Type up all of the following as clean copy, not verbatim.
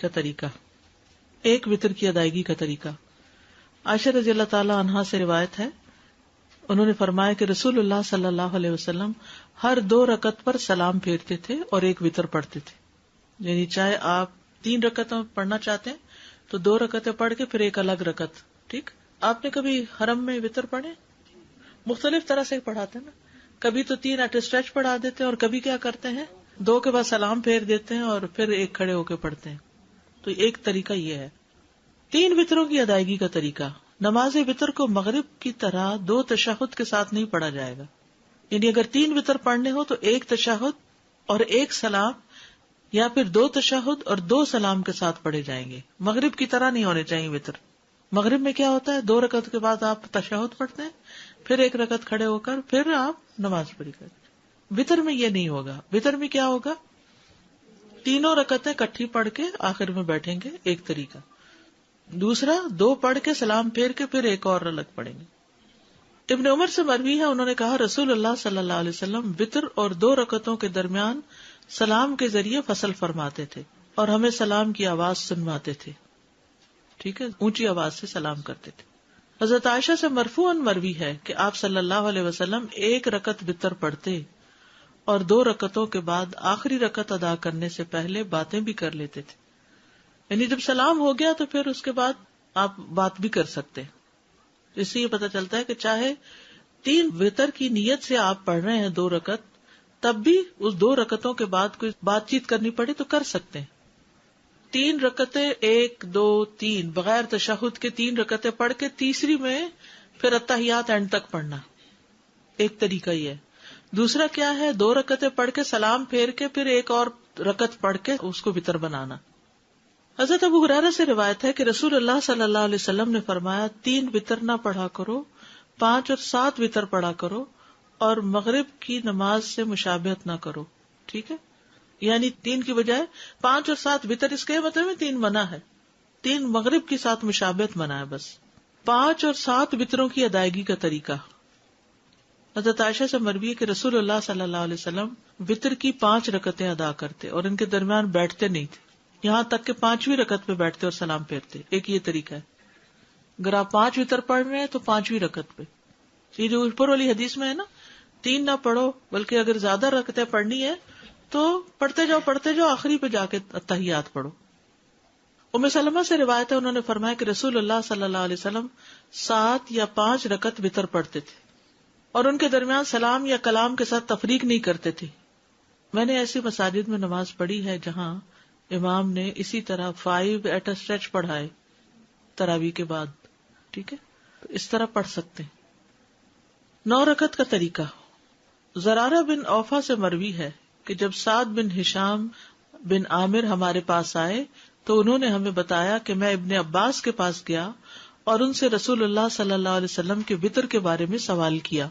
کا طریقہ، ایک وتر کی ادائیگی کا طریقہ۔ عائشہ رضی اللہ تعالی عنہا سے روایت ہے، انہوں نے فرمایا کہ رسول اللہ صلی اللہ علیہ وسلم ہر 2 رکعت پر سلام پھیرتے تھے اور ایک وتر پڑھتے تھے، یعنی چاہے آپ 3 رکعتیں پڑھنا چاہتے ہیں تو 2 رکعتیں پڑھ کے پھر ایک الگ رکعت۔ ٹھیک، آپ نے کبھی حرم میں وتر پڑھے؟ مختلف طرح سے پڑھاتے ہیں نا، کبھی تو 3 ایٹ اسٹریچ پڑھا دیتے ہیں اور کبھی کیا کرتے ہیں 2 کے بعد سلام پھیر دیتے ہیں اور پھر ایک کھڑے ہو کے پڑھتے ہیں۔ تو ایک طریقہ یہ ہے۔ 3 وتروں کی ادائیگی کا طریقہ، نماز وتر کو مغرب کی طرح 2 تشہد کے ساتھ نہیں پڑھا جائے گا، یعنی اگر 3 وتر پڑھنے ہو تو 1 تشہد اور 1 سلام، یا پھر 2 تشہد اور 2 سلام کے ساتھ پڑھے جائیں گے۔ مغرب کی طرح نہیں ہونے چاہیے وتر۔ مغرب میں کیا ہوتا ہے 2 رکعت کے بعد آپ تشہد پڑھتے ہیں، پھر 1 رکعت کھڑے ہو کر پھر آپ نماز پڑھی کرتے ہیں۔ وتر میں یہ نہیں ہوگا۔ وتر میں کیا ہوگا، 3 رکعتیں کٹھی پڑھ کے آخر میں بیٹھیں گے، ایک طریقہ۔ دوسرا 2 پڑھ کے سلام پھیر کے پھر ایک اور الگ پڑھیں گے۔ ابن عمر سے مروی ہے، انہوں نے کہا رسول اللہ صلی اللہ علیہ وسلم وتر اور 2 رکعتوں کے درمیان سلام کے ذریعے فصل فرماتے تھے اور ہمیں سلام کی آواز سنواتے تھے۔ ٹھیک ہے، اونچی آواز سے سلام کرتے تھے۔ حضرت عائشہ سے مرفوعاً مروی ہے کہ آپ صلی اللہ علیہ وسلم 1 رکعت وتر پڑھتے اور 2 رکعتوں کے بعد آخری رکعت ادا کرنے سے پہلے باتیں بھی کر لیتے تھے، یعنی جب سلام ہو گیا تو پھر اس کے بعد آپ بات بھی کر سکتے ہیں۔ اس سے یہ پتہ چلتا ہے کہ چاہے 3 وتر کی نیت سے آپ پڑھ رہے ہیں 2 رکعت، تب بھی اس 2 رکعتوں کے بعد کوئی بات چیت کرنی پڑے تو کر سکتے ہیں۔ 3 رکعتیں 1 2 3 بغیر تشہد کے 3 رکعتیں پڑھ کے تیسری میں پھر اتحیات اینڈ تک پڑھنا، ایک طریقہ یہ ہے۔ دوسرا کیا ہے 2 رکعتیں پڑھ کے سلام پھیر کے پھر ایک اور رکعت پڑھ کے اس کو وتر بنانا۔ حضرت ابو ہریرہ سے روایت ہے کہ رسول اللہ صلی اللہ علیہ وسلم نے فرمایا 3 وتر نہ پڑھا کرو، 5 اور 7 وتر پڑھا کرو، اور مغرب کی نماز سے مشابہت نہ کرو۔ ٹھیک ہے، یعنی 3 کی بجائے 5 اور 7 وتر، اس کے مطلب میں 3 منع ہے، 3 مغرب کے ساتھ مشابہت منع ہے بس۔ 5 اور 7 وتروں کی ادائیگی کا طریقہ، حضرت عائشہ سے مروی ہے کہ رسول اللہ صلی اللہ علیہ وسلم وتر کی 5 رکعتیں ادا کرتے اور ان کے درمیان بیٹھتے نہیں تھے، یہاں تک کہ 5ویں رکعت پہ بیٹھتے اور سلام پھیرتے۔ ایک یہ طریقہ ہے، اگر آپ 5 وتر پڑھ رہے ہیں تو 5ویں رکعت پہ، یہ جو اوپر والی حدیث میں ہے نا 3 نہ پڑھو، بلکہ اگر زیادہ رکعتیں پڑھنی ہے تو پڑھتے جاؤ آخری پہ جا کے تحیات پڑھو۔ ام سلمہ سے روایت ہے، انہوں نے فرمایا کہ رسول اللہ صلی اللہ علیہ وسلم 7 یا 5 رکعت وتر پڑھتے تھے اور ان کے درمیان سلام یا کلام کے ساتھ تفریق نہیں کرتے تھے۔ میں نے ایسی مساجد میں نماز پڑھی ہے جہاں امام نے اسی طرح 5 ایٹ اے اسٹریچ پڑھائے تراویح کے بعد۔ ٹھیک ہے، تو اس طرح پڑھ سکتے ہیں۔ 9 رکعت کا طریقہ، زرارہ بن اوفا سے مروی ہے کہ جب سعد بن ہشام بن عامر ہمارے پاس آئے تو انہوں نے ہمیں بتایا کہ میں ابن عباس کے پاس گیا اور ان سے رسول اللہ صلی اللہ علیہ وسلم کے وتر کے بارے میں سوال کیا،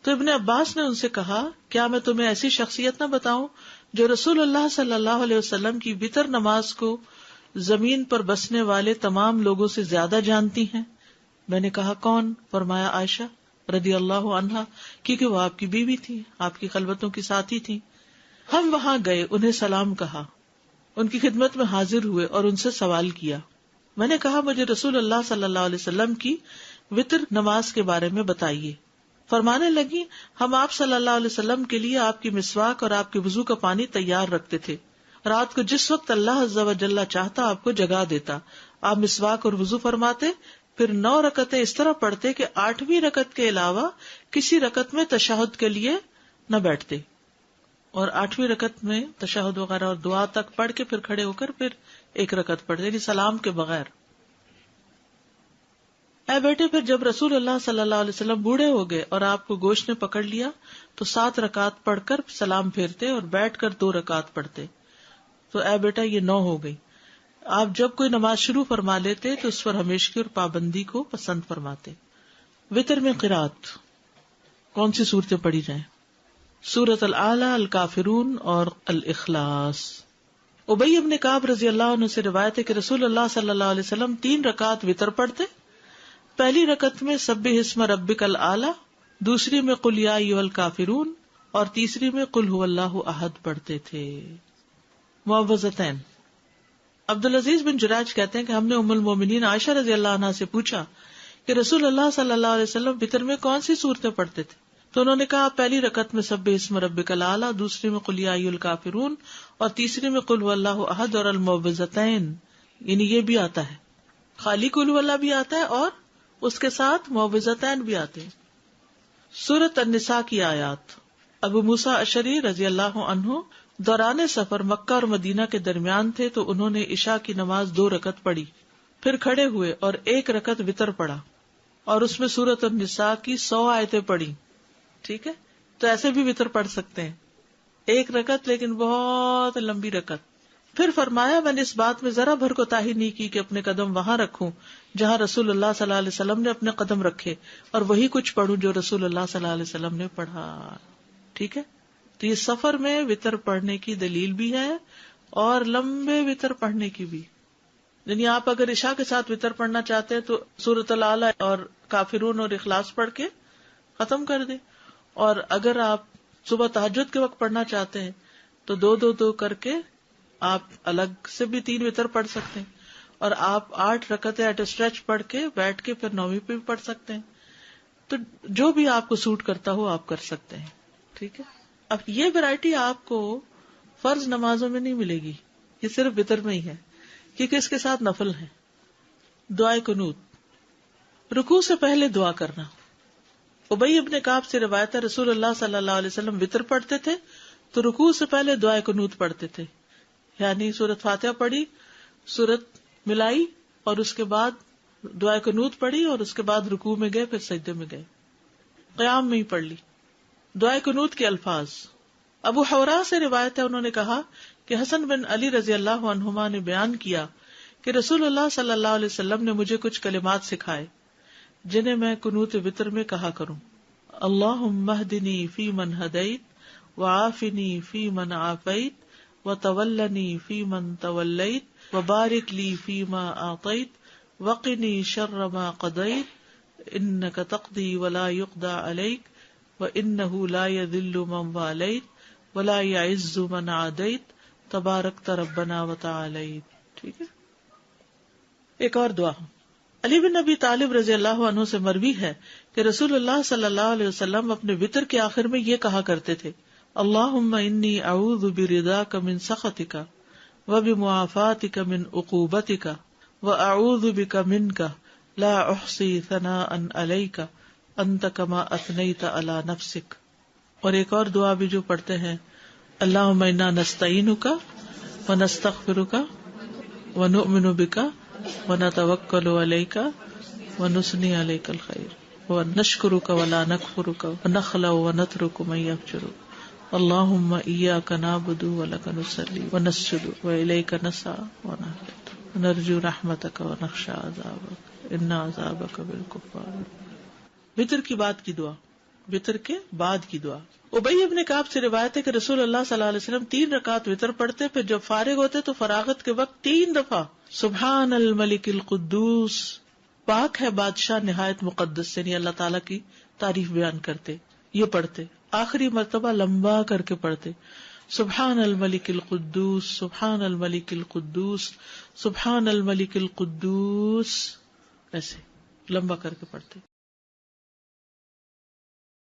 تو ابن عباس نے ان سے کہا کیا میں تمہیں ایسی شخصیت نہ بتاؤں جو رسول اللہ صلی اللہ علیہ وسلم کی وتر نماز کو زمین پر بسنے والے تمام لوگوں سے زیادہ جانتی ہیں؟ میں نے کہا کون؟ فرمایا عائشہ رضی اللہ عنہا، کیونکہ وہ آپ کی بیوی تھی، آپ کی خلوتوں کی ساتھی تھی۔ ہم وہاں گئے، انہیں سلام کہا، ان کی خدمت میں حاضر ہوئے اور ان سے سوال کیا۔ میں نے کہا مجھے رسول اللہ صلی اللہ علیہ وسلم کی وتر نماز کے بارے میں بتائیے۔ فرمانے لگی ہم آپ صلی اللہ علیہ وسلم کے لیے آپ کی مسواک اور آپ کے وضو کا پانی تیار رکھتے تھے، رات کو جس وقت اللہ عز و جل چاہتا آپ کو جگا دیتا، آپ مسواک اور وضو فرماتے، پھر 9 رکعتیں اس طرح پڑھتے کہ 8ویں رکعت کے علاوہ کسی رکعت میں تشہد کے لیے نہ بیٹھتے، اور 8ویں رکعت میں تشہد وغیرہ اور دعا تک پڑھ کے پھر کھڑے ہو کر پھر 1 رکعت پڑھتے، یعنی سلام کے بغیر۔ اے بیٹے، پھر جب رسول اللہ صلی اللہ علیہ وسلم بوڑھے ہو گئے اور آپ کو گوشت نے پکڑ لیا تو 7 رکعت پڑھ کر سلام پھیرتے اور بیٹھ کر 2 رکعت پڑھتے، تو اے بیٹا یہ 9 ہو گئی۔ آپ جب کوئی نماز شروع فرما لیتے تو اس پر ہمیشگی اور پابندی کو پسند فرماتے۔ وتر میں قرات کون سی صورتیں پڑھی جائیں؟ سورۃ الاعلی، الکافرون اور الاخلاص۔ ابی بن کعب رضی اللہ عنہ سے روایت ہے کہ رسول اللہ صلی اللہ علیہ وسلم 3 رکعت وتر پڑھتے، پہلی رکعت میں سبح اسم ربک الاعلی، دوسری میں قل یا ایھا الکافرون اور تیسری میں قل ھو اللہ احد پڑھتے تھے۔ معوذتین، عبدالعزیز بن جراج کہتے ہیں کہ ہم نے ام المومنین عائشہ رضی اللہ عنہا سے پوچھا کہ رسول اللہ صلی اللہ علیہ وسلم وتر میں کون سی صورتیں پڑھتے تھے؟ تو انہوں نے کہا پہلی رکعت میں سبح اسم ربک الاعلی، دوسری میں قل یا ایھا الکافرون، اور تیسری میں قل ھو اللہ احد اور المعوذتین. یعنی یہ بھی آتا ہے، خالی قل ھو اللہ بھی آتا ہے اور اس کے ساتھ معوذتین بھی آتے ہیں. سورۃ النساء کی آیات. ابو موسیٰ اشعری رضی اللہ عنہ دوران سفر مکہ اور مدینہ کے درمیان تھے تو انہوں نے عشاء کی نماز 2 رکعت پڑھی، پھر کھڑے ہوئے اور 1 رکعت وتر پڑھا اور اس میں سورۃ النساء کی 100 آیتیں پڑھی. ٹھیک ہے، تو ایسے بھی وتر پڑھ سکتے ہیں، 1 رکعت لیکن بہت لمبی رکعت. پھر فرمایا میں نے اس بات میں ذرا بھر کوتاہی نہیں کی کہ اپنے قدم وہاں رکھوں جہاں رسول اللہ صلی اللہ علیہ وسلم نے اپنے قدم رکھے، اور وہی کچھ پڑھوں جو رسول اللہ صلی اللہ علیہ وسلم نے پڑھا. ٹھیک ہے، تو یہ سفر میں وتر پڑھنے کی دلیل بھی ہے اور لمبے وتر پڑھنے کی بھی. یعنی آپ اگر عشاء کے ساتھ وتر پڑھنا چاہتے ہیں تو سورۃ الاعلی اور کافرون اور اخلاص پڑھ کے ختم کر دیں، اور اگر آپ صبح تہجد کے وقت پڑھنا چاہتے ہیں تو 2 کر کے آپ الگ سے بھی 3 وتر پڑھ سکتے ہیں، اور آپ 8 رکعتیں ایٹ اسٹریچ پڑھ کے بیٹھ کے پھر 9ویں پہ بھی پڑھ سکتے ہیں. تو جو بھی آپ کو سوٹ کرتا ہو آپ کر سکتے ہیں. ٹھیک ہے، اب یہ ویرائٹی آپ کو فرض نمازوں میں نہیں ملے گی، یہ صرف وتر میں ہی ہے کیونکہ اس کے ساتھ نفل ہے. دعائے قنوت، رکوع سے پہلے دعا کرنا. ابی ابن کعب سے روایت ہے رسول اللہ صلی اللہ علیہ وسلم وتر پڑھتے تھے تو رکوع سے پہلے دعائے قنوت پڑھتے تھے، یعنی سورۃ فاتحہ پڑھی، سورت ملائی، اور اس کے بعد دعائے قنوت پڑھی، اور اس کے بعد رکوع میں گئے، پھر سجدے میں گئے، قیام میں ہی پڑھ لی. دعائے قنوت کے الفاظ. ابو حورا سے روایت ہے انہوں نے کہا کہ حسن بن علی رضی اللہ عنہما نے بیان کیا کہ رسول اللہ صلی اللہ علیہ وسلم نے مجھے کچھ کلمات سکھائے جنہیں میں قنوت وتر میں کہا کروں. اللہم اہدنی فی من ہدیت وعافنی فی من عافیت وتولنی فی من تولیت وبارک لی فیما اعطیت وقنی شر ما قضیت انک تقضی ولا یقضی علیک وانہ لا یذل من والیت ولا یعز من عادیت تبارکت ربنا وتعالیت. ٹھیک ہے، ایک اور دعا. علی بن ابی طالب رضی اللہ عنہ سے مروی ہے کہ رسول اللہ صلی اللہ علیہ وسلم اپنے وتر کے آخر میں یہ کہا کرتے تھے اللہم انی اعوذ برضاک من سخطک وبمعافاتک من عقوبتک واعوذ بک منک لا احصی ثناء علیک انت کما اثنیت علی نفسک. اور ایک اور دعا بھی جو پڑھتے ہیں اللہم انا نستعینک ونستغفرک ونؤمن بک ونتوکل علیک ونثنی علیک الخیر ونشکرک ولا نکفرک ونخلع ونترک من یفجرک اللہم ایاک نعبد ولک نصلی ونسجد والیک نسعی ونحفظ ونرجو رحمتک ونخشى عذابک ان عذابک بالکفار. وتر کی بعد کی دعا، وتر کے بعد کی دعا. ابی ابن کعب سے روایت ہے کہ رسول اللہ صلی اللہ علیہ وسلم 3 رکعات وتر پڑھتے، پھر جب فارغ ہوتے تو فراغت کے وقت 3 دفعہ سبحان الملک القدوس، پاک ہے بادشاہ نہایت مقدس، یعنی اللہ تعالیٰ کی تعریف بیان کرتے، یہ پڑھتے. آخری مرتبہ لمبا کر کے پڑھتے سبحان الملک القدوس سبحان الملک القدوس سبحان الملک القدوس، ایسے لمبا کر کے پڑھتے.